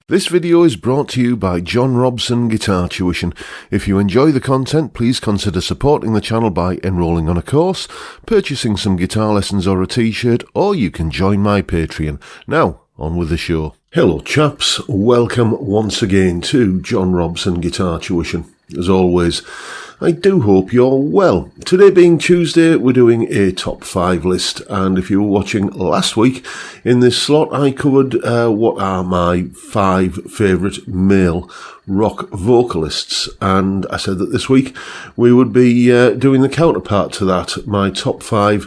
This video is brought to you by John Robson Guitar Tuition. If you enjoy the content, please consider supporting the channel by enrolling on a course, purchasing some guitar lessons or a t-shirt, or you can join my Patreon. Now, on with the show. Hello chaps, welcome once again to John Robson Guitar Tuition. As always, I do hope you're well. Today being Tuesday, we're doing a top 5 list, and if you were watching last week, in this slot I covered what are my 5 favourite male rock vocalists, and I said that this week we would be doing the counterpart to that, my top 5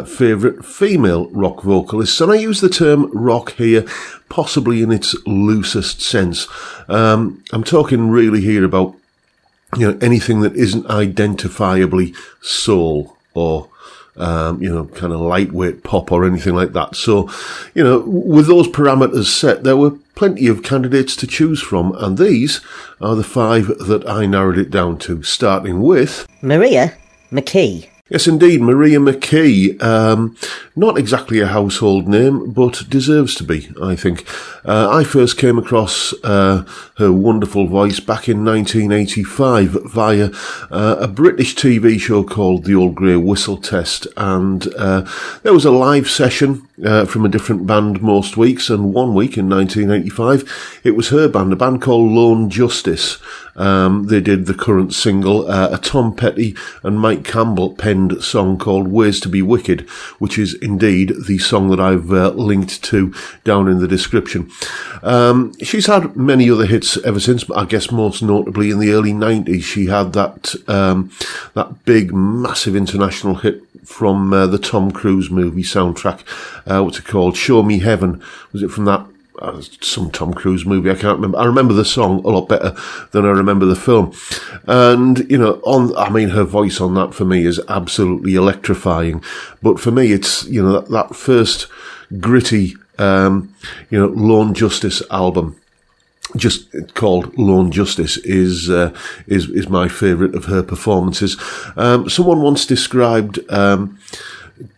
favourite female rock vocalists, and I use the term rock here possibly in its loosest sense. I'm talking really here about anything that isn't identifiably soul or, kind of lightweight pop or anything like that. So, with those parameters set, there were plenty of candidates to choose from, and these are the 5 that I narrowed it down to, starting with Maria McKee. Yes, indeed, Maria McKee. Not exactly a household name, but deserves to be, I think. I first came across her wonderful voice back in 1985 via a British TV show called The Old Grey Whistle Test, and there was a live session from a different band most weeks, and one week in 1985, it was her band, a band called Lone Justice. They did the current single, a Tom Petty and Mike Campbell penned song called Ways to Be Wicked, which is indeed the song that I've linked to down in the description. She's had many other hits ever since, but I guess most notably in the early 90s, she had that big, massive international hit from the Tom Cruise movie soundtrack. What's it called? Show Me Heaven. Was it from that? Some Tom Cruise movie, I can't remember. I remember the song a lot better than I remember the film. And, her voice on that for me is absolutely electrifying. But for me, it's, that first gritty, Lone Justice album, just called Lone Justice, is my favourite of her performances. Someone once described,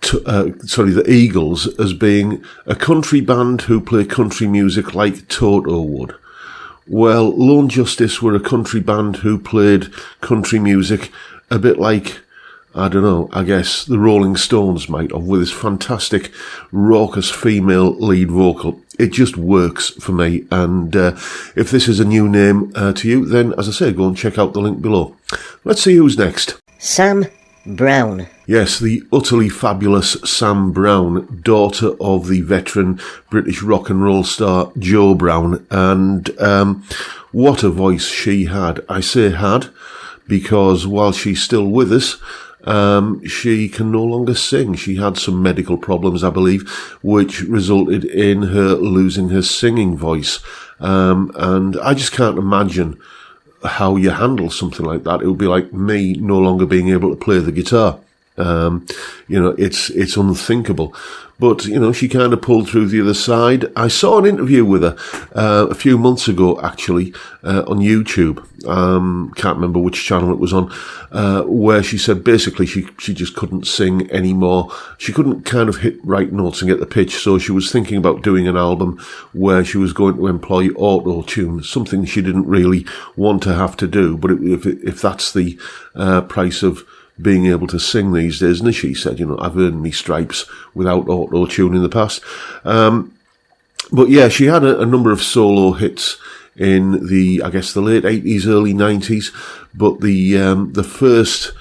the Eagles as being a country band who play country music like Toto would. Well, Lone Justice were a country band who played country music a bit like, I guess the Rolling Stones might have, with this fantastic raucous female lead vocal. It just works for me, and if this is a new name to you, then, as I say, go and check out the link below. Let's see who's next. Sam Brown. Yes, the utterly fabulous Sam Brown, daughter of the veteran British rock and roll star Joe Brown, and what a voice she had. I say had, because while she's still with us, she can no longer sing. She had some medical problems, I believe, which resulted in her losing her singing voice, and I just can't imagine how you handle something like that. It would be like me no longer being able to play the guitar. It's unthinkable. But, she kind of pulled through the other side. I saw an interview with her a few months ago, actually, on YouTube. Can't remember which channel it was on, where she said basically she just couldn't sing anymore. She couldn't kind of hit right notes and get the pitch, so she was thinking about doing an album where she was going to employ auto-tune, something she didn't really want to have to do. But if that's the price of being able to sing these days, and as she said, I've earned me stripes without auto-tune in the past. But yeah, she had a number of solo hits in the late 80s, early 90s, but the first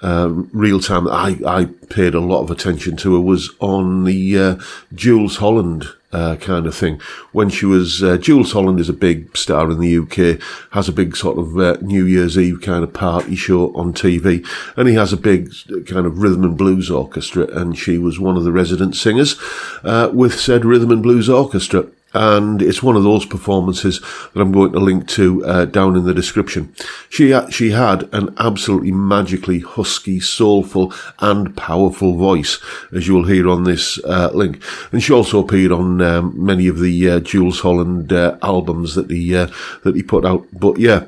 real time that I paid a lot of attention to her was on the Jules Holland kind of thing. When she was, Jules Holland is a big star in the UK, has a big sort of New Year's Eve kind of party show on TV, and he has a big kind of rhythm and blues orchestra, and she was one of the resident singers with said rhythm and blues orchestra. And it's one of those performances that I'm going to link to down in the description. She had an absolutely magically husky, soulful and powerful voice, as you'll hear on this link. And she also appeared on many of the Jules Holland albums that he put out. But yeah,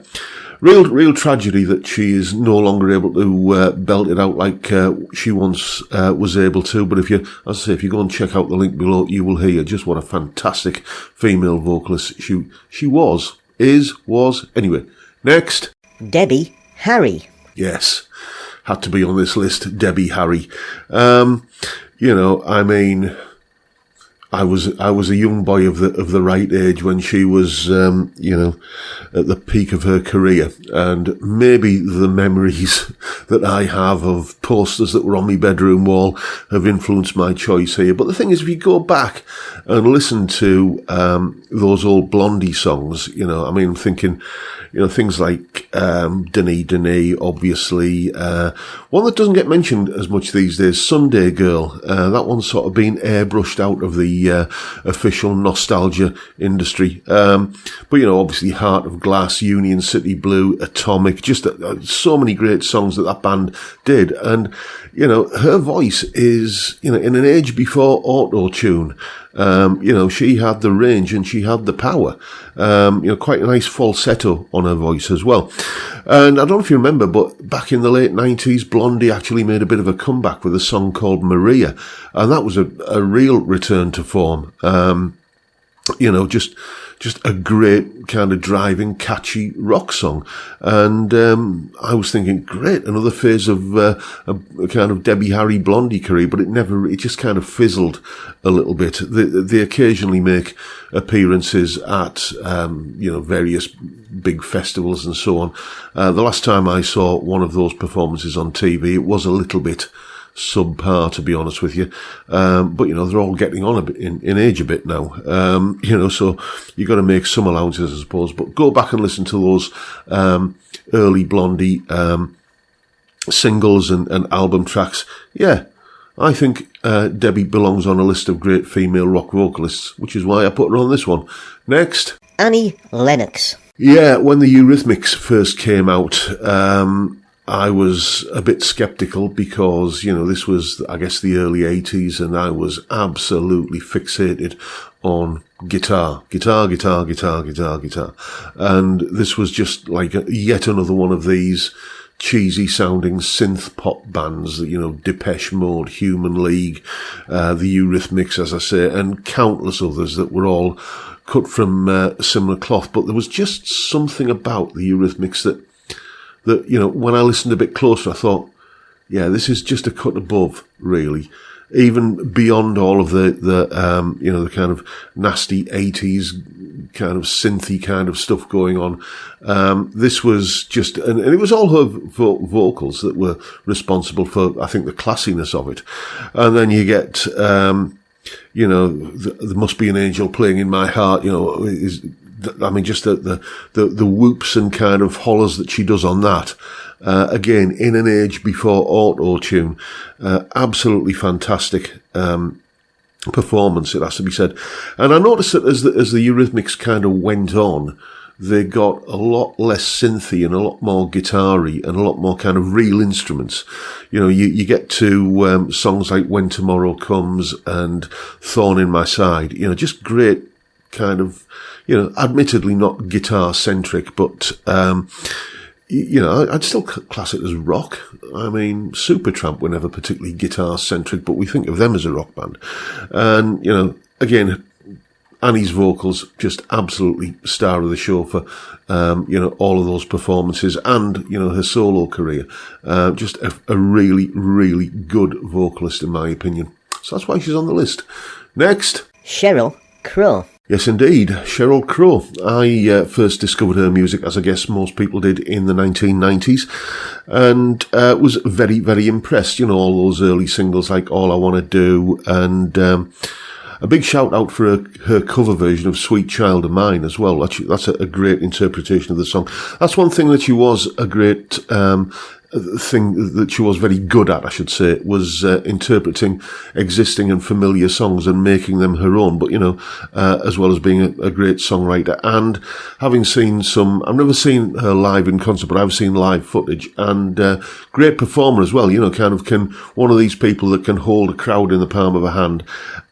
real tragedy that she is no longer able to belt it out like she once was able to. But if you go and check out the link below, you will hear just what a fantastic female vocalist she was. Anyway, next. Debbie Harry. Yes, had to be on this list, Debbie Harry. I was a young boy of the right age when she was, at the peak of her career, and maybe the memories that I have of posters that were on my bedroom wall have influenced my choice here. But the thing is, if you go back and listen to those old Blondie songs, I'm thinking, things like Denis, obviously. One that doesn't get mentioned as much these days, Sunday Girl. That one's sort of been airbrushed out of the official nostalgia industry. But obviously Heart of Glass, Union City Blue, Atomic, just so many great songs that band did. And, her voice is, in an age before auto-tune. She had the range and she had the power. Quite a nice falsetto on her voice as well. And I don't know if you remember, but back in the late 90s, Blondie actually made a bit of a comeback with a song called Maria. And that was a real return to form. Just a great kind of driving, catchy rock song. And I was thinking, great, another phase of a kind of Debbie Harry Blondie career, but it just kind of fizzled a little bit. They occasionally make appearances at, various big festivals and so on. The last time I saw one of those performances on TV, it was a little bit subpar, to be honest with you. But they're all getting on a bit in age a bit now. So you've got to make some allowances, I suppose. But go back and listen to those early Blondie singles and album tracks. Yeah, I think Debbie belongs on a list of great female rock vocalists, which is why I put her on this one. Next. Annie Lennox. Yeah, when the Eurythmics first came out, I was a bit sceptical because, this was, I guess, the early 80s, and I was absolutely fixated on guitar. And this was just like yet another one of these cheesy sounding synth pop bands, Depeche Mode, Human League, the Eurythmics, as I say, and countless others that were all cut from similar cloth. But there was just something about the Eurythmics that, when I listened a bit closer, I thought, yeah, this is just a cut above, really. Even beyond all of the kind of nasty 80s kind of synthy kind of stuff going on. This was just, and it was all her vocals that were responsible for, I think, the classiness of it. And then you get, There Must Be an Angel Playing in My Heart, just the whoops and kind of hollers that she does on that. Again, in an age before auto-tune. Absolutely fantastic, performance, it has to be said. And I noticed that as the Eurythmics kind of went on, they got a lot less synthy and a lot more guitar-y and a lot more kind of real instruments. You get to, songs like When Tomorrow Comes and Thorn in My Side, just great kind of, admittedly not guitar-centric, but, I'd still class it as rock. I mean, Supertramp were never particularly guitar-centric, but we think of them as a rock band. And, again, Annie's vocals, just absolutely star of the show for, all of those performances and, her solo career. Just a really, really good vocalist, in my opinion. So that's why she's on the list. Next. Cheryl Crow. Yes, indeed. Cheryl Crow. I first discovered her music, as I guess most people did, in the 1990s, and was very, very impressed. All those early singles like All I Want to Do, and a big shout out for her cover version of Sweet Child of Mine as well. That's a great interpretation of the song. That's one thing that she was a great thing that she was very good at, I should say, was interpreting existing and familiar songs and making them her own. But, as well as being a great songwriter, and having seen I've never seen her live in concert, but I've seen live footage, and great performer as well. One of these people that can hold a crowd in the palm of a hand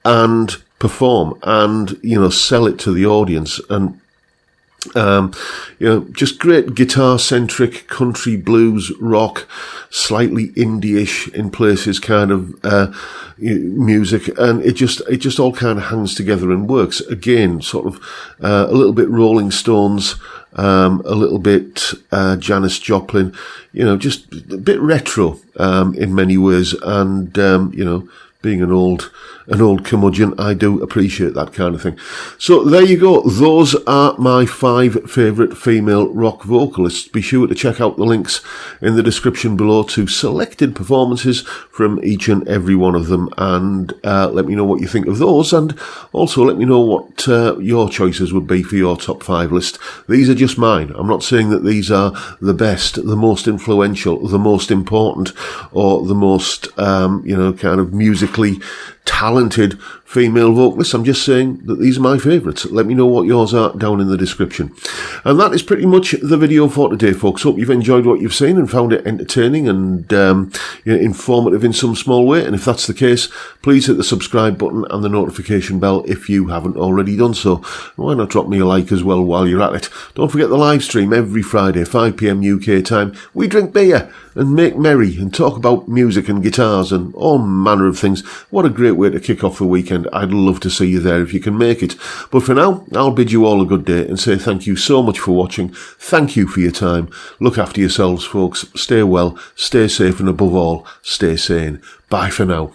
and perform and, sell it to the audience. And Just great guitar-centric country blues rock, slightly indie-ish in places kind of music, and it just all kind of hangs together and works. Again, sort of a little bit Rolling Stones, a little bit Janis Joplin, just a bit retro in many ways, and being an old curmudgeon, I do appreciate that kind of thing. So there you go. Those are my 5 favourite female rock vocalists. Be sure to check out the links in the description below to selected performances from each and every one of them, and let me know what you think of those, and also let me know what your choices would be for your top 5 list. These are just mine. I'm not saying that these are the best, the most influential, the most important, or the most kind of musically talented female vocalists. I'm just saying that these are my favourites. Let me know what yours are down in the description. And that is pretty much the video for today, folks. Hope you've enjoyed what you've seen and found it entertaining and informative in some small way. And if that's the case, please hit the subscribe button and the notification bell if you haven't already done so. Why not drop me a like as well while you're at it? Don't forget the live stream every Friday, 5 PM UK time. We drink beer and make merry and talk about music and guitars and all manner of things. What a great way to kick off the weekend. I'd love to see you there if you can make it. But for now, I'll bid you all a good day and say thank you so much for watching. Thank you for your time. Look after yourselves, folks. Stay well, stay safe, and above all, stay sane. Bye for now.